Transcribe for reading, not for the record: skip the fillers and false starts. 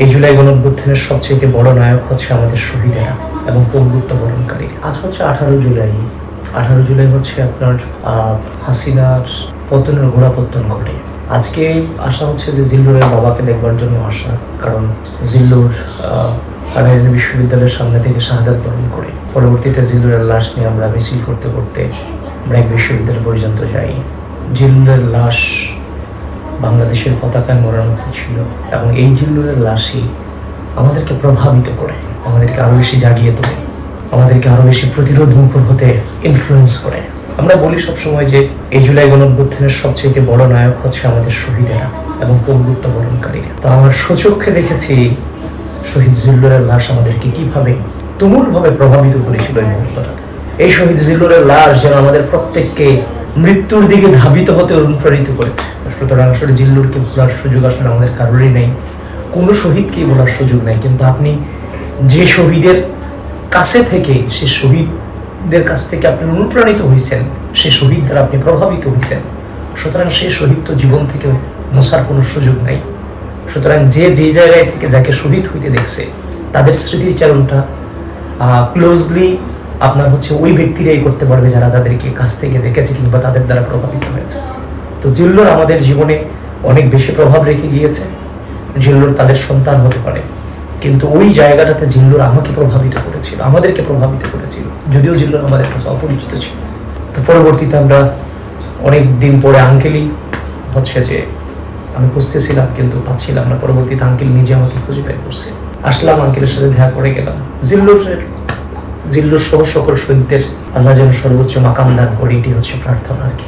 এই জুলাই গণঅভ্যুত্থানের সবচেয়ে বড় নায়ক হচ্ছে আমাদের শহীদেরা এবং পঙ্গুত্ব বরণকারী। আজ হচ্ছে 18 জুলাই হচ্ছে আপনার হাসিনার পতনের গোড়াপত্তন ঘটে। আজকে আশা হচ্ছে যে জিল্লুরের বাবাকে দেখবার জন্য আসা, কারণ জিল্লুর কানাডা বিশ্ববিদ্যালয়ের সামনে থেকে শাহাদাত বরণ করে পরবর্তীতে জিল্লুরের লাশ নিয়ে আমরা মিছিল করতে করতে ব্র্যাক বিশ্ববিদ্যালয় পর্যন্ত যাই। জিল্লুরের লাশ বাংলাদেশের পতাকায় মোড়ানো ছিল এবং এই জিল্লুরের লাশই আমাদেরকে প্রভাবিত করে, আমাদেরকে আরো বেশি জাগিয়ে তোলে, আমাদেরকে আরো বেশি প্রতিরোধ মুখর হতে ইনফ্লুয়েন্স করে। আমরা বলি সবসময় যে এই জুলাই গণঅভ্যুত্থানের সবচেয়ে বড় নায়ক হচ্ছে আমাদের শহীদেরা এবং পঙ্গুত্ব বরণকারীরা। তো আমার সচক্ষে দেখেছি শহীদ জিল্লুরের লাশ আমাদেরকে কিভাবে তুমুলভাবে প্রভাবিত করেছিল এই মুহূর্তটাতে। এই শহীদ জিল্লুরের লাশ যেন আমাদের প্রত্যেককে মৃত্যুর দিকে ধাবিত হতে অনুপ্রাণিত করেছে। সুতরাং আসলে জিল্লুরকে ভোলার সুযোগ আসলে আমাদের কারোরই নেই, কোনো শহীদকেই বলার সুযোগ নেই। কিন্তু আপনি যে শহীদের কাছে থেকে, সে শহীদদের কাছ থেকে আপনি অনুপ্রাণিত হয়েছেন, সে শহীদ দ্বারা আপনি প্রভাবিত হয়েছেন, সুতরাং সেই শহীদ তো জীবন থেকে মোছার কোনো সুযোগ নাই। সুতরাং যে জায়গায় থেকে যাকে শহীদ হইতে দেখছে তাদের স্মৃতিচারণটা ক্লোজলি আপনার হচ্ছে ওই ব্যক্তিরাই করতে পারবে যারা যাদেরকে কাছ থেকে দেখেছে কিংবা তাদের দ্বারা প্রভাবিত হয়েছে। তো জিল্লুর আমাদের জীবনে অনেক বেশি প্রভাব রেখে গিয়েছে। জিল্লুর তাদের সন্তান হতে পারে, কিন্তু ওই জায়গাটাতে জিল্লুর আমাকে প্রভাবিত করেছিল, আমাদেরকে প্রভাবিত করেছিল, যদিও জিল্লুর আমাদের কাছে অপরিচিত ছিল। তো পরবর্তীতে আমরা অনেক দিন পরে আঙ্কেলই হচ্ছে যে আমি খুঁজতেছিলাম কিন্তু পাচ্ছিলাম না, পরবর্তীতে আঙ্কেল নিজে আমাকে খুঁজে বের করছে। আসলাম, আঙ্কেলের সাথে দেখা করে গেলাম। জিল্লুর সহ সকল শহীদদের আল্লাহ যেন সর্বোচ্চ মাকাম দান করে, এটি হচ্ছে প্রার্থনা আর কি।